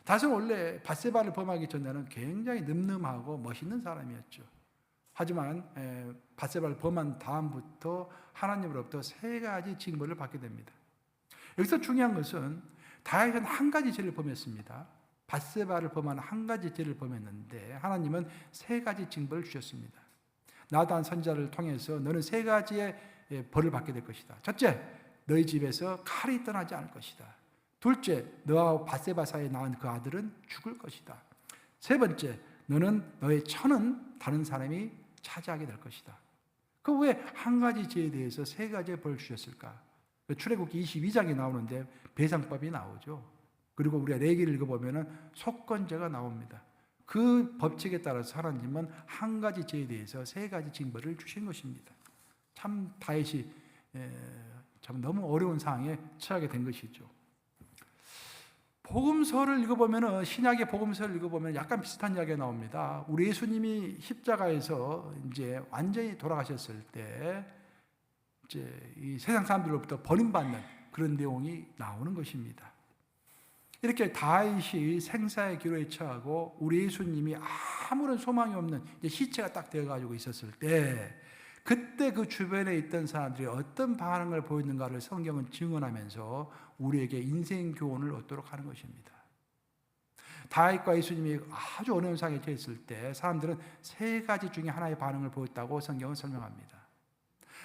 다윗은 원래 밧세바를 범하기 전에는 굉장히 늠름하고 멋있는 사람이었죠. 하지만 밧세바를 범한 다음부터 하나님으로부터 세 가지 징벌을 받게 됩니다. 여기서 중요한 것은 다윗은 한 가지 죄를 범했습니다. 밧세바를 범한 한 가지 죄를 범했는데 하나님은 세 가지 징벌을 주셨습니다. 나단 선지자를 통해서 너는 세 가지의 벌을 받게 될 것이다. 첫째, 너희 집에서 칼이 떠나지 않을 것이다. 둘째, 너와 밧세바 사이에 낳은 그 아들은 죽을 것이다. 세 번째, 너는 너의 처는 다른 사람이 차지하게 될 것이다. 그 왜 한 가지 죄에 대해서 세 가지의 벌을 주셨을까? 출애굽기 22장에 나오는데 배상법이 나오죠. 그리고 우리가 레위기를 읽어보면 속건제가 나옵니다. 그 법칙에 따라서 하나님은 한 가지 죄에 대해서 세 가지 징벌을 주신 것입니다. 참 다윗이 참 너무 어려운 상황에 처하게 된 것이죠. 복음서를 읽어보면, 신약의 복음서를 읽어보면 약간 비슷한 이야기가 나옵니다. 우리 예수님이 십자가에서 이제 완전히 돌아가셨을 때 이제 이 세상 사람들로부터 버림받는 그런 내용이 나오는 것입니다. 이렇게 다윗이 생사의 기로에 처하고 우리 예수님이 아무런 소망이 없는 이제 시체가 딱 되어가지고 있었을 때, 그때 그 주변에 있던 사람들이 어떤 반응을 보였는가를 성경은 증언하면서 우리에게 인생 교훈을 얻도록 하는 것입니다. 다윗과 예수님이 아주 어려운 상황에 처했을 때 사람들은 세 가지 중에 하나의 반응을 보였다고 성경은 설명합니다.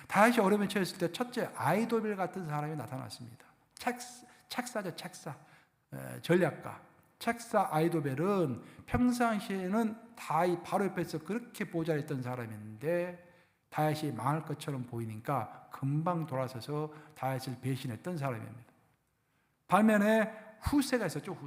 다윗이 어려움에 처했을 때 첫째, 아이도벨 같은 사람이 나타났습니다. 책사죠, 책사. 전략가. 책사 아이도벨은 평상시에는 다윗 바로 옆에서 그렇게 보좌했던 사람인데 다윗이 망할 것처럼 보이니까 금방 돌아서서 다윗을 배신했던 사람입니다. 반면에 후세가 있었죠.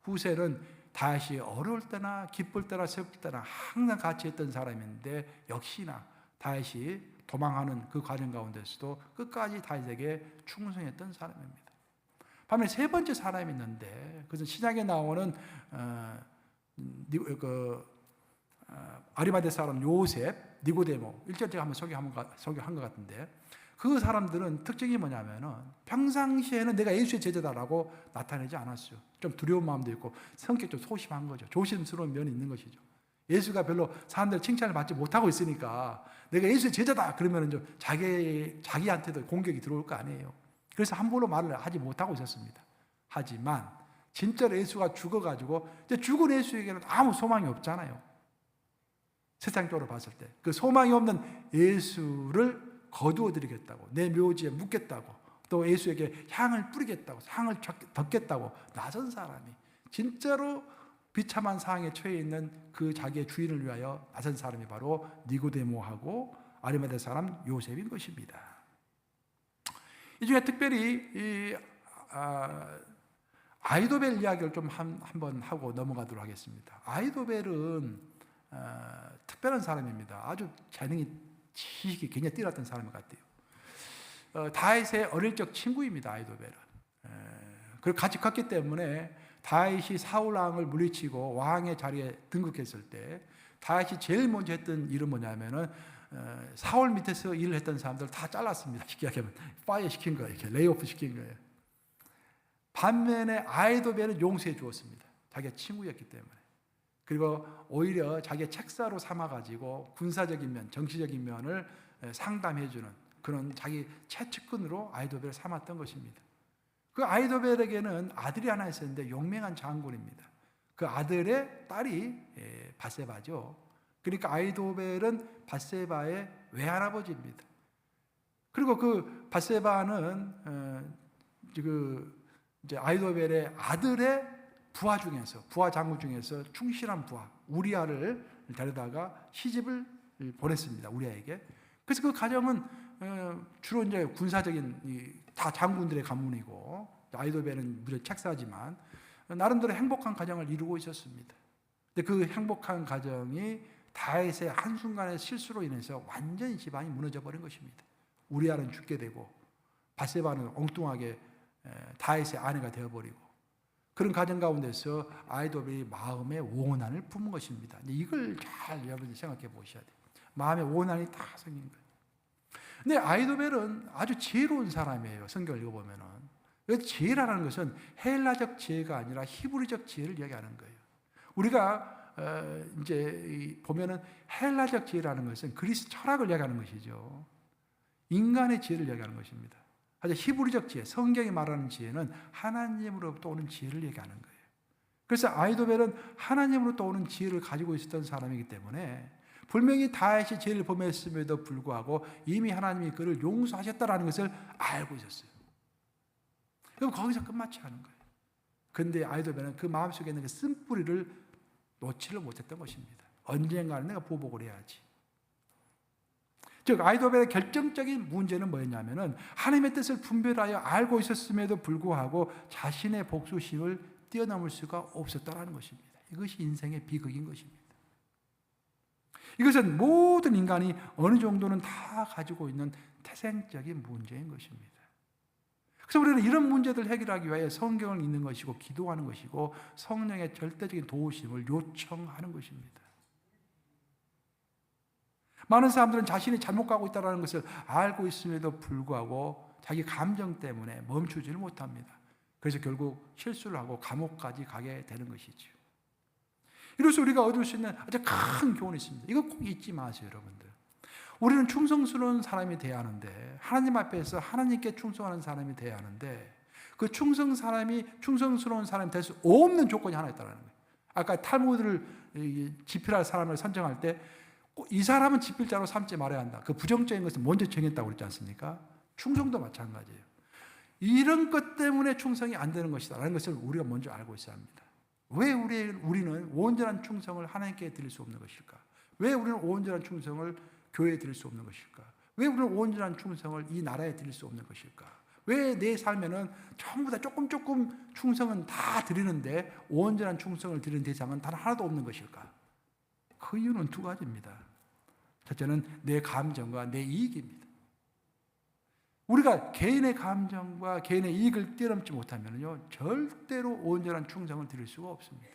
후세는 다윗이 어려울 때나 기쁠 때나 슬플 때나 항상 같이 했던 사람인데 역시나 다윗이 도망하는 그 과정 가운데서도 끝까지 다윗에게 충성했던 사람입니다. 반면에 세 번째 사람이 있는데 그것은 신약에 나오는 아리마대 사람 요셉, 니고데모, 1절 제가 한번 소개한 것 같은데, 그 사람들은 특징이 뭐냐면은 평상시에는 내가 예수의 제자다라고 나타내지 않았어요. 좀 두려운 마음도 있고 성격도 소심한 거죠. 조심스러운 면이 있는 것이죠. 예수가 별로 사람들 칭찬을 받지 못하고 있으니까 내가 예수의 제자다 그러면은 좀 자기한테도 공격이 들어올 거 아니에요. 그래서 함부로 말을 하지 못하고 있었습니다. 하지만 진짜로 예수가 죽어가지고 이제 죽은 예수에게는 아무 소망이 없잖아요. 세상적으로 봤을 때 그 소망이 없는 예수를 거두어 드리겠다고, 내 묘지에 묻겠다고 또 예수에게 향을 뿌리겠다고, 향을 덮겠다고 나선 사람이, 진짜로 비참한 상황에 처해 있는 그 자기의 주인을 위하여 나선 사람이 바로 니고데모하고 아리마대 사람 요셉인 것입니다. 이 중에 특별히 아이도벨 이야기를 좀 한번 하고 넘어가도록 하겠습니다. 아이도벨은 특별한 사람입니다. 아주 재능이, 지식이 굉장히 뛰어났던 사람 같아요. 다윗의 어릴 적 친구입니다. 아이도벨은. 그리고 같이 컸기 때문에 다윗이 사울 왕을 물리치고 왕의 자리에 등극했을 때 다윗이 제일 먼저 했던 일은 뭐냐면은 사울 밑에서 일을 했던 사람들 다 잘랐습니다. 쉽게 얘기하면 파이어 시킨 거예요. 이렇게 레이오프 시킨 거예요. 반면에 아이도벨은 용서해 주었습니다. 자기가 친구였기 때문에. 그리고 오히려 자기의 책사로 삼아가지고 군사적인 면, 정치적인 면을 상담해주는 그런 자기 최측근으로 아이도벨을 삼았던 것입니다. 그 아이도벨에게는 아들이 하나 있었는데 용맹한 장군입니다. 그 아들의 딸이 밧세바죠. 그러니까 아이도벨은 밧세바의 외할아버지입니다. 그리고 그 밧세바는 이제 아이도벨의 아들의 부하 중에서, 부하 장군 중에서 충실한 부하 우리아를 데려다가 시집을 보냈습니다. 우리아에게. 그래서 그 가정은 주로 이제 군사적인 다 장군들의 가문이고, 아이도벨은 무려 책사지만 나름대로 행복한 가정을 이루고 있었습니다. 근데 그 행복한 가정이 다윗의 한순간의 실수로 인해서 완전히 집안이 무너져 버린 것입니다. 우리아는 죽게 되고 밧세바는 엉뚱하게 다윗의 아내가 되어버리고, 그런 가정 가운데서 아이도벨이 마음에 원한을 품은 것입니다. 이걸 잘 여러분들이 생각해 보셔야 돼요. 마음에 원한이 다 생긴 거예요. 근데 아이도벨은 아주 지혜로운 사람이에요. 성경을 읽어보면은. 지혜라는 것은 헬라적 지혜가 아니라 히브리적 지혜를 이야기하는 거예요. 우리가 이제 보면은 헬라적 지혜라는 것은 그리스 철학을 이야기하는 것이죠. 인간의 지혜를 이야기하는 것입니다. 하지만 히브리적 지혜, 성경이 말하는 지혜는 하나님으로부터 오는 지혜를 얘기하는 거예요. 그래서 아이도벨은 하나님으로부터 오는 지혜를 가지고 있었던 사람이기 때문에 분명히 다윗이 죄를 범했음에도 불구하고 이미 하나님이 그를 용서하셨다라는 것을 알고 있었어요. 그럼 거기서 끝마치 하는 거예요. 그런데 아이도벨은 그 마음속에 있는 그 쓴뿌리를 놓지를 못했던 것입니다. 언젠가는 내가 보복을 해야지. 즉 아이도벨의 결정적인 문제는 뭐였냐면은 하나님의 뜻을 분별하여 알고 있었음에도 불구하고 자신의 복수심을 뛰어넘을 수가 없었다는 것입니다. 이것이 인생의 비극인 것입니다. 이것은 모든 인간이 어느 정도는 다 가지고 있는 태생적인 문제인 것입니다. 그래서 우리는 이런 문제들을 해결하기 위해 성경을 읽는 것이고 기도하는 것이고 성령의 절대적인 도우심을 요청하는 것입니다. 많은 사람들은 자신이 잘못 가고 있다는 것을 알고 있음에도 불구하고 자기 감정 때문에 멈추지를 못합니다. 그래서 결국 실수를 하고 감옥까지 가게 되는 것이죠. 이로써 우리가 얻을 수 있는 아주 큰 교훈이 있습니다. 이거 꼭 잊지 마세요, 여러분들. 우리는 충성스러운 사람이 돼야 하는데, 하나님 앞에서 하나님께 충성하는 사람이 돼야 하는데, 그 충성스러운 사람이 될 수 없는 조건이 하나 있다는 거예요. 아까 탈무드를 집필할 사람을 선정할 때 이 사람은 집필자로 삼지 말아야 한다. 그 부정적인 것을 먼저 정했다고 그랬지 않습니까? 충성도 마찬가지예요. 이런 것 때문에 충성이 안 되는 것이다 라는 것을 우리가 먼저 알고 있어야 합니다. 왜 우리는 온전한 충성을 하나님께 드릴 수 없는 것일까? 왜 우리는 온전한 충성을 교회에 드릴 수 없는 것일까? 왜 우리는 온전한 충성을 이 나라에 드릴 수 없는 것일까? 왜 내 삶에는 전부 다 조금 충성은 다 드리는데 온전한 충성을 드리는 대상은 단 하나도 없는 것일까? 그 이유는 두 가지입니다. 첫째는 내 감정과 내 이익입니다. 우리가 개인의 감정과 개인의 이익을 뛰어넘지 못하면요, 절대로 온전한 충성을 드릴 수가 없습니다.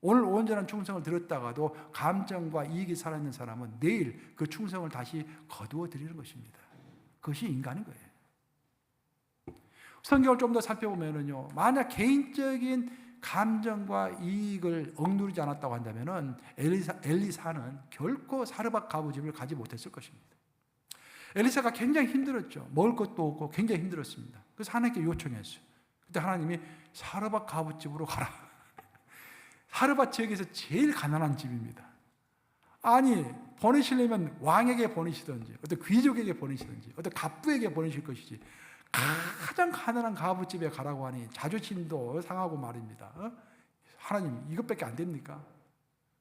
오늘 온전한 충성을 드렸다가도 감정과 이익이 살아있는 사람은 내일 그 충성을 다시 거두어 드리는 것입니다. 그것이 인간인 거예요. 성경을 좀 더 살펴보면요, 만약 개인적인 감정과 이익을 억누르지 않았다고 한다면은 엘리사는 결코 사르밧 가부집을 가지 못했을 것입니다. 엘리사가 굉장히 힘들었죠. 먹을 것도 없고 굉장히 힘들었습니다. 그래서 하나님께 요청했어요. 그때 하나님이 사르밧 가부집으로 가라. 사르밧 지역에서 제일 가난한 집입니다. 아니, 보내시려면 왕에게 보내시든지 어떤 귀족에게 보내시든지 어떤 갑부에게 보내실 것이지 가장 가난한 가부집에 가라고 하니 자존심도 상하고 말입니다. 하나님 이것밖에 안 됩니까?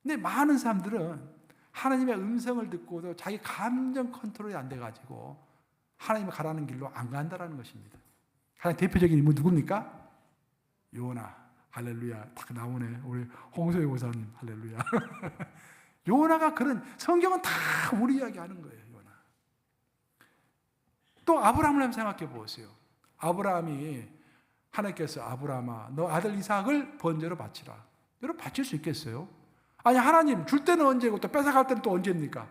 근데 많은 사람들은 하나님의 음성을 듣고도 자기 감정 컨트롤이 안 돼가지고 하나님이 가라는 길로 안 간다라는 것입니다. 가장 대표적인 인물 누굽니까? 요나. 할렐루야. 딱 나오네. 우리 홍소희 고사님. 할렐루야. 요나가 그런, 성경은 다 우리 이야기 하는 거예요. 요나. 또 아브라함을 한번 생각해 보세요. 아브라함이 하나님께서 아브라함아 너 아들 이삭을 번제로 바치라. 여러분 바칠 수 있겠어요? 아니 하나님 줄 때는 언제고 또 뺏어갈 때는 또 언제입니까?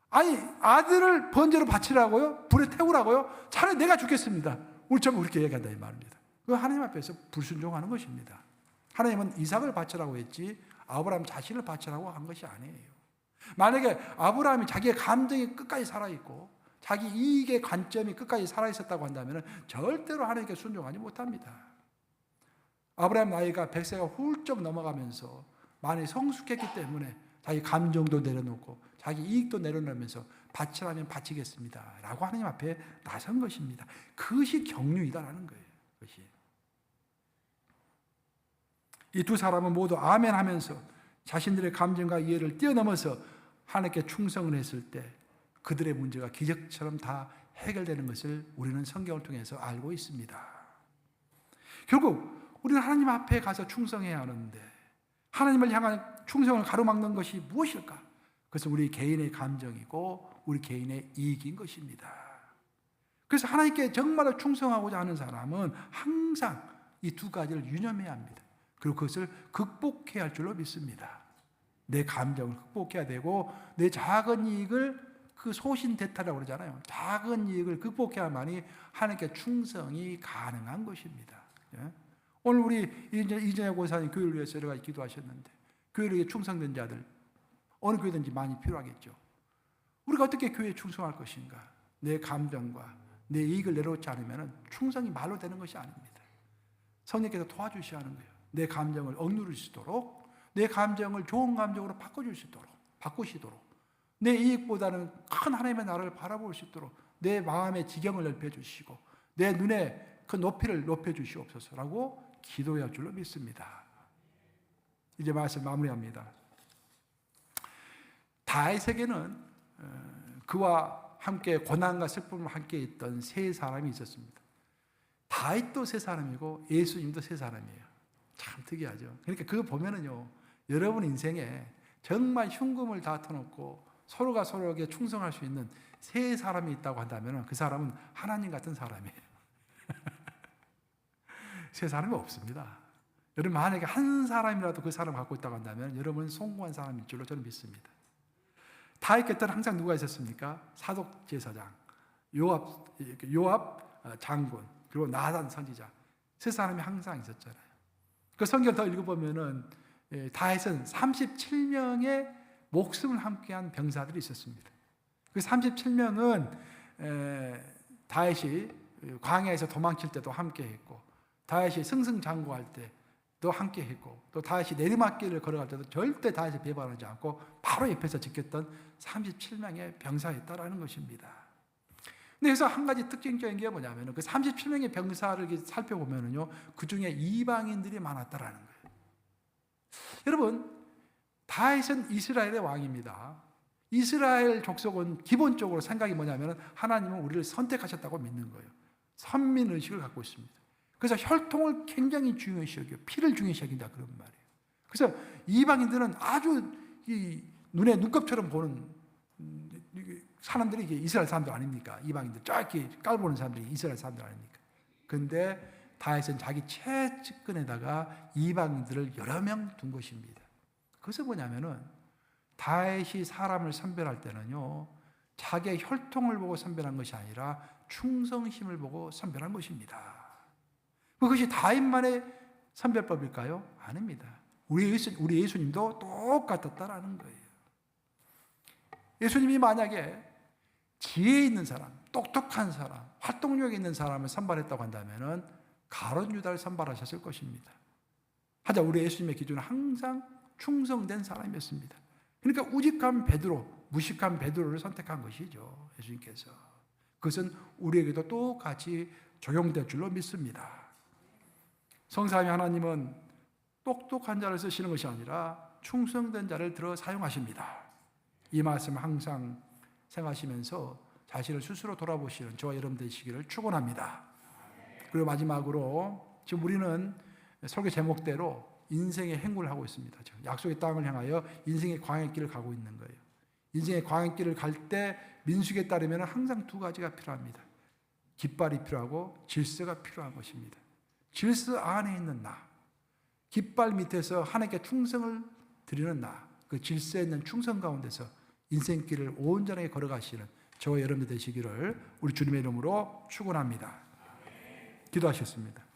아니 아들을 번제로 바치라고요? 불에 태우라고요? 차라리 내가 죽겠습니다. 우리 전부 그렇게 얘기한다 이 말입니다. 그 하나님 앞에서 불순종하는 것입니다. 하나님은 이삭을 바치라고 했지 아브라함 자신을 바치라고 한 것이 아니에요. 만약에 아브라함이 자기의 감정이 끝까지 살아있고 자기 이익의 관점이 끝까지 살아있었다고 한다면 절대로 하나님께 순종하지 못합니다. 아브라함 나이가 100세가 훌쩍 넘어가면서 많이 성숙했기 때문에 자기 감정도 내려놓고 자기 이익도 내려놓으면서 바치라면 바치겠습니다 라고 하나님 앞에 나선 것입니다. 그것이 경륜이다라는 거예요. 그것이. 이 두 사람은 모두 아멘 하면서 자신들의 감정과 이해를 뛰어넘어서 하나님께 충성을 했을 때 그들의 문제가 기적처럼 다 해결되는 것을 우리는 성경을 통해서 알고 있습니다. 결국 우리는 하나님 앞에 가서 충성해야 하는데 하나님을 향한 충성을 가로막는 것이 무엇일까? 그것은 우리 개인의 감정이고 우리 개인의 이익인 것입니다. 그래서 하나님께 정말로 충성하고자 하는 사람은 항상 이 두 가지를 유념해야 합니다. 그리고 그것을 극복해야 할 줄로 믿습니다. 내 감정을 극복해야 되고 내 작은 이익을 그 소신대탈이라고 그러잖아요. 작은 이익을 극복해야만이 하나님께 충성이 가능한 것입니다. 오늘 우리 이전에 고사님 교회를 위해서 여러 가지 기도하셨는데 교회를 위해 충성된 자들 어느 교회든지 많이 필요하겠죠. 우리가 어떻게 교회에 충성할 것인가? 내 감정과 내 이익을 내려놓지 않으면 충성이 말로 되는 것이 아닙니다. 성령께서 도와주셔야 하는 거예요. 내 감정을 억누르시도록 내 감정을 좋은 감정으로 바꾸시도록 내 이익보다는 큰 하나님의 나라를 바라볼 수 있도록 내 마음의 지경을 넓혀주시고 내 눈에 그 높이를 높여주시옵소서라고 기도해야 할 줄로 믿습니다. 이제 말씀 마무리합니다. 다윗에게는 그와 함께 고난과 슬픔을 함께 있던 세 사람이 있었습니다. 다윗도 세 사람이고 예수님도 세 사람이에요. 참 특이하죠. 그러니까 그거 보면은요, 여러분 인생에 정말 흉금을 다 터놓고 서로가 서로에게 충성할 수 있는 세 사람이 있다고 한다면 그 사람은 하나님 같은 사람이에요. 세 사람이 없습니다. 여러분 만약에 한 사람이라도 그 사람을 갖고 있다고 한다면 여러분은 성공한 사람일 줄로 저는 믿습니다. 다윗 곁에는 항상 누가 있었습니까? 사독 제사장, 요압 장군, 그리고 나단 선지자 세 사람이 항상 있었잖아요. 그 성경 더 읽어보면은 다윗은 37명의 목숨을 함께한 병사들이 있었습니다. 그 37명은 다윗이 광야에서 도망칠 때도 함께했고, 다윗이 승승장구할 때도 함께했고, 또 다윗이 내리막길을 걸어갈 때도 절대 다윗을 배반하지 않고 바로 옆에서 지켰던 37명의 병사였다라는 것입니다. 근데 그래서 한 가지 특징적인 게 뭐냐면은 그 37명의 병사를 살펴보면은요, 그 중에 이방인들이 많았다라는 거예요. 여러분, 다윗은 이스라엘의 왕입니다. 이스라엘 족속은 기본적으로 생각이 뭐냐면 하나님은 우리를 선택하셨다고 믿는 거예요. 선민의식을 갖고 있습니다. 그래서 혈통을 굉장히 중요시 여겨요. 피를 중요시 여긴다 그런 말이에요. 그래서 이방인들은 아주 이 눈에 눈곱처럼 보는 사람들이 이게 이스라엘 사람들 아닙니까? 이방인들 저렇게 깔보는 사람들이 이스라엘 사람들 아닙니까? 그런데 다윗은 자기 최측근에다가 이방인들을 여러 명 둔 것입니다. 그것은 뭐냐면은 다윗이 사람을 선별할 때는요, 자기의 혈통을 보고 선별한 것이 아니라 충성심을 보고 선별한 것입니다. 그것이 다윗만의 선별법일까요? 아닙니다. 우리 예수님도 똑같았다라는 거예요. 예수님이 만약에 지혜 있는 사람, 똑똑한 사람, 활동력 있는 사람을 선발했다고 한다면은 가룟 유다를 선발하셨을 것입니다. 하자 우리 예수님의 기준은 항상 충성된 사람이었습니다. 그러니까 우직한 베드로, 무식한 베드로를 선택한 것이죠. 예수님께서. 그것은 우리에게도 똑같이 적용될 줄로 믿습니다. 성삼위 하나님은 똑똑한 자를 쓰시는 것이 아니라 충성된 자를 들어 사용하십니다. 이 말씀 항상 생각하시면서 자신을 스스로 돌아보시는 저와 여러분 되시기를 축원합니다. 그리고 마지막으로 지금 우리는 설교 제목대로 인생의 행군을 하고 있습니다. 약속의 땅을 향하여 인생의 광야길을 가고 있는 거예요. 인생의 광야길을 갈 때 민수기에 따르면 항상 두 가지가 필요합니다. 깃발이 필요하고 질서가 필요한 것입니다. 질서 안에 있는 나, 깃발 밑에서 하나님께 충성을 드리는 나, 그 질서에 있는 충성 가운데서 인생길을 온전하게 걸어가시는 저와 여러분들 되시기를 우리 주님의 이름으로 축원합니다. 기도하셨습니다.